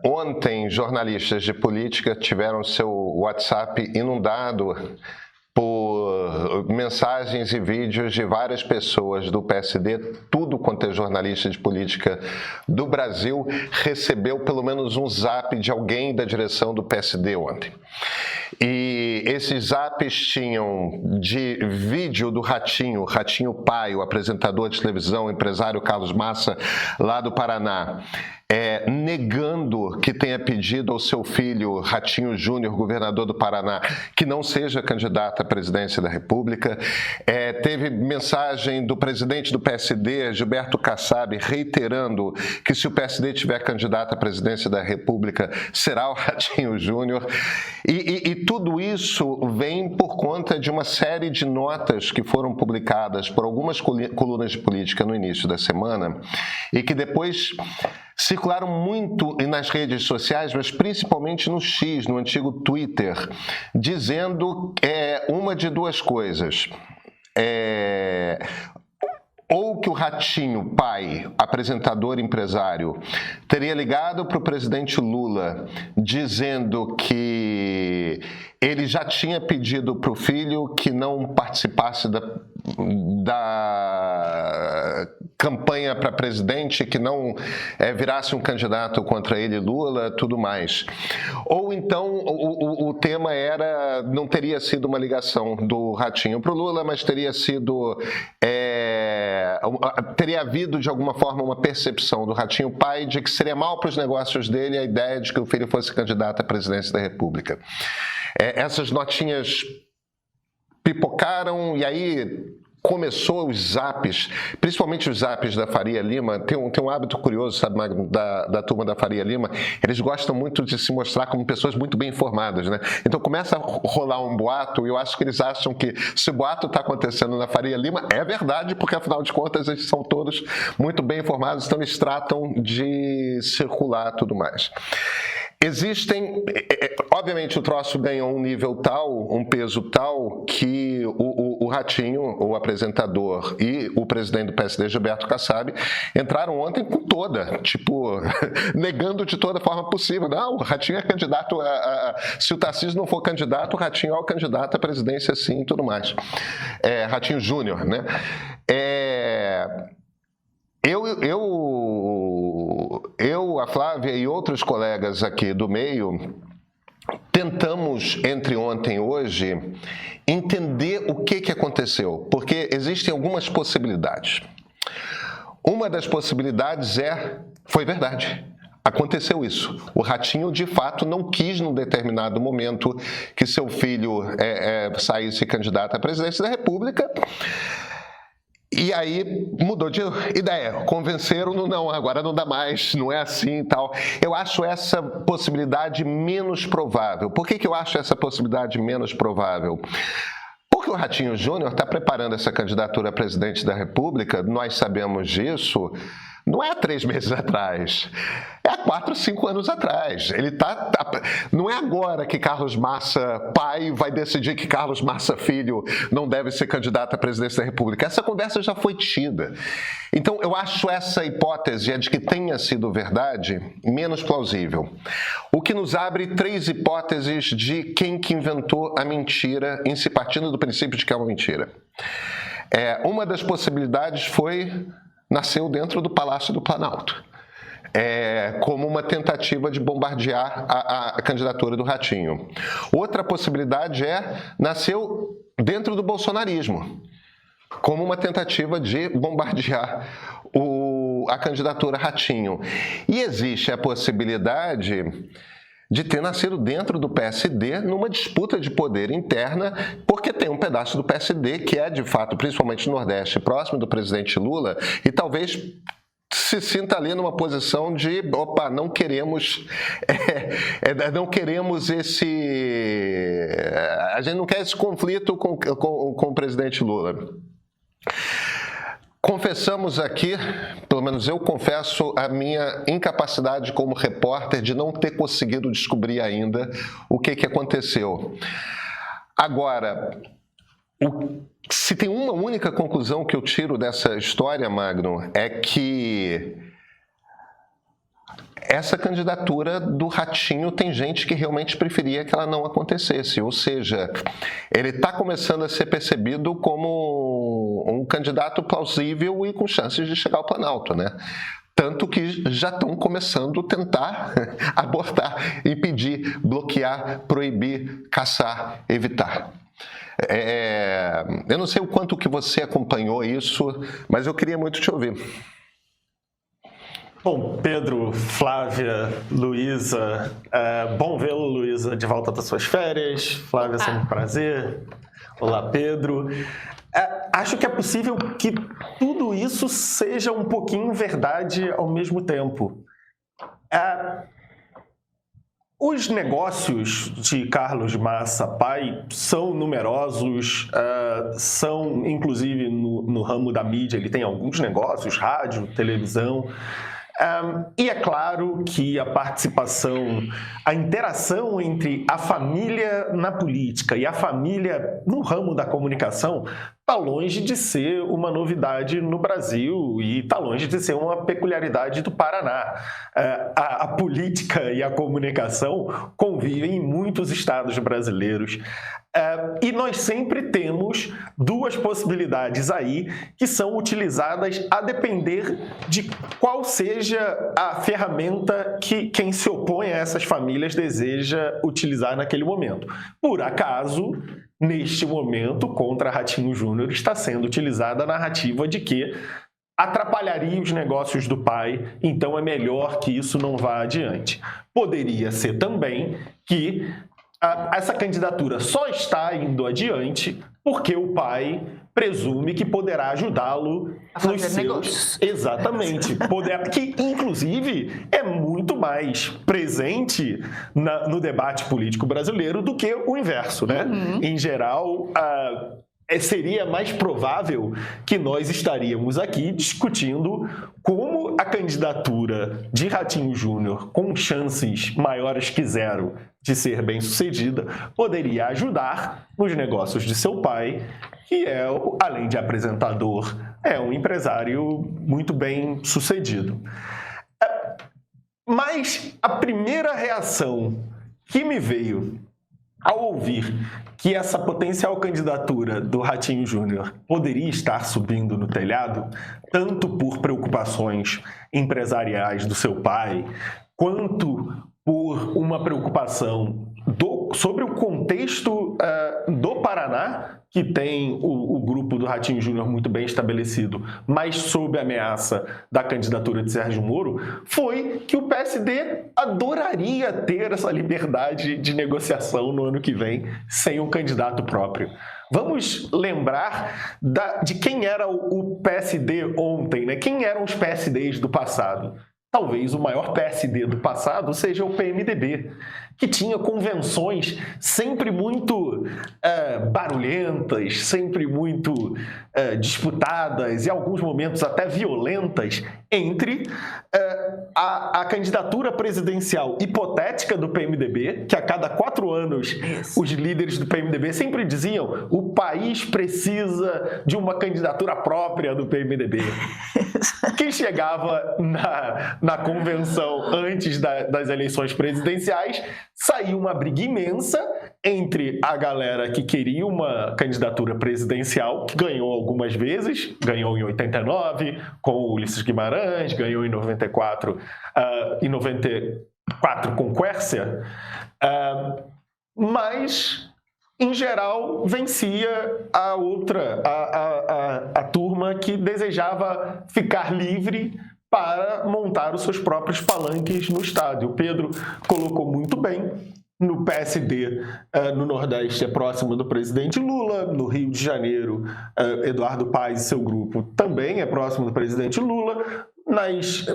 Ontem, jornalistas de política tiveram seu WhatsApp inundado por mensagens e vídeos de várias pessoas do PSD. Tudo quanto é jornalista de política do Brasil recebeu pelo menos um zap de alguém da direção do PSD ontem. E esses zaps tinham de vídeo do Ratinho Pai, o apresentador de televisão, empresário Carlos Massa, lá do Paraná, negando que tenha pedido ao seu filho, Ratinho Júnior, governador do Paraná, que não seja candidato à presidência da República. Teve mensagem do presidente do PSD, Gilberto Kassab, reiterando que se o PSD tiver candidato à presidência da República, será o Ratinho Júnior. E tudo isso vem por conta de uma série de notas que foram publicadas por algumas colunas de política no início da semana e que depois circularam muito nas redes sociais, mas principalmente no X, no antigo Twitter, dizendo uma de duas coisas. Ou que o Ratinho Pai, apresentador empresário, teria ligado para o presidente Lula dizendo que ele já tinha pedido para o filho que não participasse da campanha para presidente, que não virasse um candidato contra ele, Lula, tudo mais. Ou então o tema não teria sido uma ligação do Ratinho para o Lula, mas teria sido... teria havido, de alguma forma, uma percepção do Ratinho Pai de que seria mal para os negócios dele a ideia de que o filho fosse candidato à presidência da República. Essas notinhas pipocaram e aí começou os zaps, principalmente os zaps da Faria Lima. Tem um hábito curioso, sabe, Magno, da turma da Faria Lima. Eles gostam muito de se mostrar como pessoas muito bem informadas, né? Então começa a rolar um boato e eu acho que eles acham que se o boato está acontecendo na Faria Lima, é verdade, porque afinal de contas eles são todos muito bem informados, então eles tratam de circular tudo mais. Obviamente o troço ganhou um nível tal, um peso tal, que o Ratinho, o apresentador, e o presidente do PSD, Gilberto Kassab, entraram ontem com toda, negando de toda forma possível. Não, o Ratinho é candidato se o Tarcísio não for candidato, o Ratinho é o candidato à presidência sim e tudo mais. Ratinho Júnior, né? Eu, a Flávia e outros colegas aqui do meio tentamos, entre ontem e hoje, entender o que aconteceu, porque existem algumas possibilidades. Uma das possibilidades foi verdade. Aconteceu isso. O Ratinho, de fato, não quis, num determinado momento, que seu filho saísse candidato à presidência da República. E aí mudou de ideia, convenceram-no, não, agora não dá mais, não é assim e tal. Eu acho essa possibilidade menos provável. Por que eu acho essa possibilidade menos provável? Porque o Ratinho Júnior está preparando essa candidatura a presidente da República, nós sabemos disso, não é há 3 meses atrás, é há 4, 5 anos atrás. Não é agora que Carlos Massa Pai vai decidir que Carlos Massa Filho não deve ser candidato à presidência da República. Essa conversa já foi tida. Então, eu acho essa hipótese, de que tenha sido verdade, menos plausível. O que nos abre 3 hipóteses de quem que inventou a mentira, em se partindo do princípio de que é uma mentira. Uma das possibilidades nasceu dentro do Palácio do Planalto, como uma tentativa de bombardear a candidatura do Ratinho. Outra possibilidade nasceu dentro do bolsonarismo, como uma tentativa de bombardear a candidatura Ratinho. E existe a possibilidade de ter nascido dentro do PSD numa disputa de poder interna, porque tem um pedaço do PSD que de fato, principalmente no Nordeste, próximo do presidente Lula, e talvez se sinta ali numa posição de, não queremos a gente não quer esse conflito com o presidente Lula. Confessamos aqui, pelo menos eu confesso, a minha incapacidade como repórter de não ter conseguido descobrir ainda o que aconteceu. Agora, se tem uma única conclusão que eu tiro dessa história, Magno, é que essa candidatura do Ratinho tem gente que realmente preferia que ela não acontecesse, ou seja, ele está começando a ser percebido como um candidato plausível e com chances de chegar ao Planalto, né? Tanto que já estão começando a tentar abortar, impedir, bloquear, proibir, caçar, evitar. Eu não sei o quanto que você acompanhou isso, mas eu queria muito te ouvir. Bom, Pedro, Flávia, Luísa, bom vê-lo, Luísa, de volta das suas férias. Flávia, sempre um prazer. Olá, Pedro. Acho que é possível que tudo isso seja um pouquinho verdade ao mesmo tempo. Os negócios de Carlos Massa pai são numerosos, são inclusive no ramo da mídia, ele tem alguns negócios, rádio, televisão. E é claro que a participação, a interação entre a família na política e a família no ramo da comunicação está longe de ser uma novidade no Brasil e está longe de ser uma peculiaridade do Paraná. A política e a comunicação convivem em muitos estados brasileiros. E nós sempre temos duas possibilidades aí que são utilizadas a depender de qual seja a ferramenta que quem se opõe a essas famílias deseja utilizar naquele momento. Por acaso, neste momento, contra Ratinho Júnior, está sendo utilizada a narrativa de que atrapalharia os negócios do pai, então é melhor que isso não vá adiante. Poderia ser também que essa candidatura só está indo adiante porque o pai presume que poderá ajudá-lo nos seus negócios. Exatamente. Que, inclusive, é muito mais presente no debate político brasileiro do que o inverso, né? Em geral, seria mais provável que nós estaríamos aqui discutindo como a candidatura de Ratinho Júnior, com chances maiores que zero de ser bem-sucedida, poderia ajudar nos negócios de seu pai, que é, além de apresentador, é um empresário muito bem-sucedido. Mas a primeira reação que me veio ao ouvir que essa potencial candidatura do Ratinho Júnior poderia estar subindo no telhado, tanto por preocupações empresariais do seu pai, quanto por uma preocupação sobre o contexto do Paraná, que tem o grupo do Ratinho Júnior muito bem estabelecido, mas sob a ameaça da candidatura de Sérgio Moro, foi que o PSD adoraria ter essa liberdade de negociação no ano que vem sem um candidato próprio. Vamos lembrar de quem era o PSD ontem, né? Quem eram os PSDs do passado? Talvez o maior PSD do passado seja o PMDB, que tinha convenções sempre muito barulhentas, sempre muito disputadas e, em alguns momentos, até violentas entre a candidatura presidencial hipotética do PMDB, que a cada 4 anos os líderes do PMDB sempre diziam: o país precisa de uma candidatura própria do PMDB. Quem chegava na convenção antes das eleições presidenciais, saiu uma briga imensa entre a galera que queria uma candidatura presidencial, que ganhou algumas vezes, ganhou em 89 com o Ulisses Guimarães, ganhou em 94 com Quércia, mas em geral vencia a turma que desejava ficar livre para montar os seus próprios palanques no estado. O Pedro colocou muito bem. No PSD, no Nordeste, é próximo do presidente Lula. No Rio de Janeiro, Eduardo Paes e seu grupo também é próximo do presidente Lula.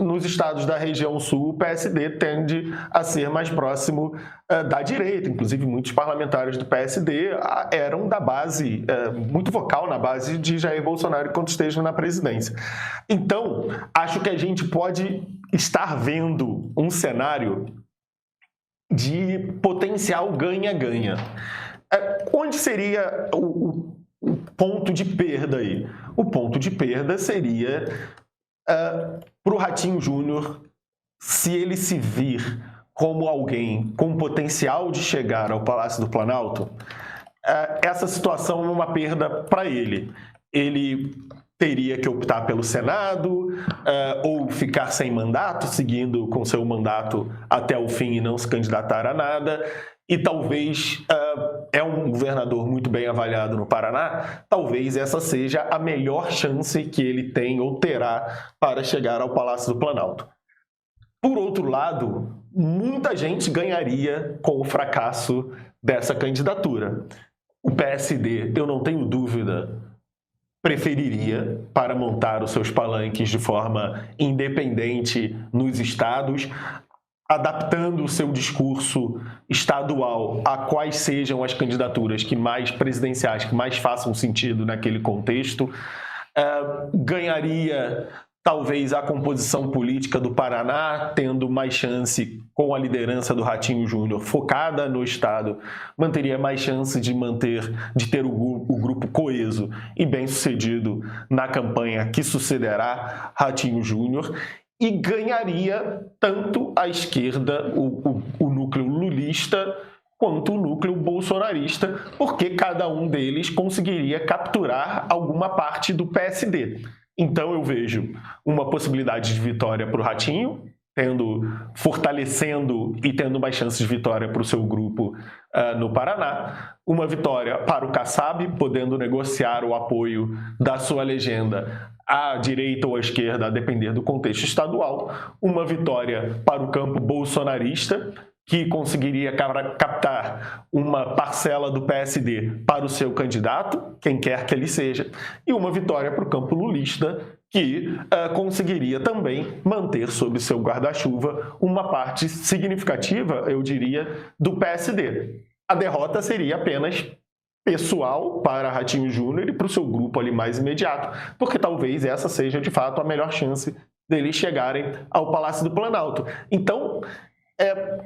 Nos estados da região sul, o PSD tende a ser mais próximo da direita. Inclusive, muitos parlamentares do PSD eram da base, muito vocal na base de Jair Bolsonaro quando esteja na presidência. Então, acho que a gente pode estar vendo um cenário de potencial ganha-ganha. Onde seria o ponto de perda aí? O ponto de perda seria para o Ratinho Júnior se ele se vir como alguém com potencial de chegar ao Palácio do Planalto, essa situação é uma perda para ele. Ele teria que optar pelo Senado ou ficar sem mandato, seguindo com seu mandato até o fim e não se candidatar a nada. E talvez, é um governador muito bem avaliado no Paraná, talvez essa seja a melhor chance que ele tem ou terá para chegar ao Palácio do Planalto. Por outro lado, muita gente ganharia com o fracasso dessa candidatura. O PSD, eu não tenho dúvida, preferiria para montar os seus palanques de forma independente nos estados, adaptando o seu discurso estadual a quais sejam as candidaturas presidenciais que mais façam sentido naquele contexto. Ganharia talvez a composição política do Paraná, tendo mais chance com a liderança do Ratinho Júnior focada no estado, manteria mais chance de ter o grupo coeso e bem-sucedido na campanha que sucederá Ratinho Júnior, e ganharia tanto a esquerda, o núcleo lulista, quanto o núcleo bolsonarista, porque cada um deles conseguiria capturar alguma parte do PSD. Então eu vejo uma possibilidade de vitória para o Ratinho, fortalecendo e tendo mais chances de vitória para o seu grupo no Paraná. Uma vitória para o Kassab, podendo negociar o apoio da sua legenda à direita ou à esquerda, a depender do contexto estadual. Uma vitória para o campo bolsonarista, que conseguiria captar uma parcela do PSD para o seu candidato, quem quer que ele seja, e uma vitória para o campo lulista, que conseguiria também manter sob seu guarda-chuva uma parte significativa, eu diria, do PSD. A derrota seria apenas pessoal para Ratinho Júnior e para o seu grupo ali mais imediato, porque talvez essa seja, de fato, a melhor chance deles chegarem ao Palácio do Planalto. Então,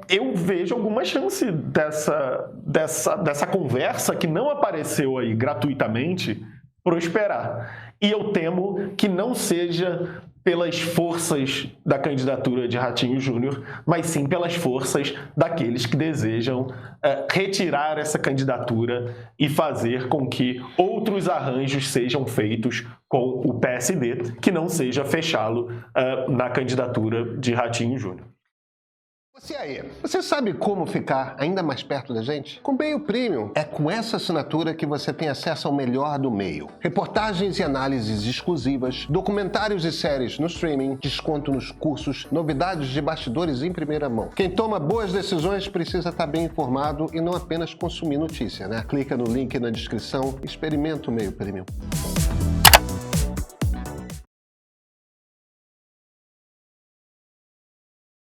eu vejo alguma chance dessa conversa que não apareceu aí gratuitamente prosperar. E eu temo que não seja pelas forças da candidatura de Ratinho Júnior, mas sim pelas forças daqueles que desejam retirar essa candidatura e fazer com que outros arranjos sejam feitos com o PSD, que não seja fechá-lo na candidatura de Ratinho Júnior. Você aí, você sabe como ficar ainda mais perto da gente? Com o Meio Premium, é com essa assinatura que você tem acesso ao melhor do meio. Reportagens e análises exclusivas, documentários e séries no streaming, desconto nos cursos, novidades de bastidores em primeira mão. Quem toma boas decisões precisa estar bem informado e não apenas consumir notícia, né? Clica no link na descrição e experimenta o Meio Premium.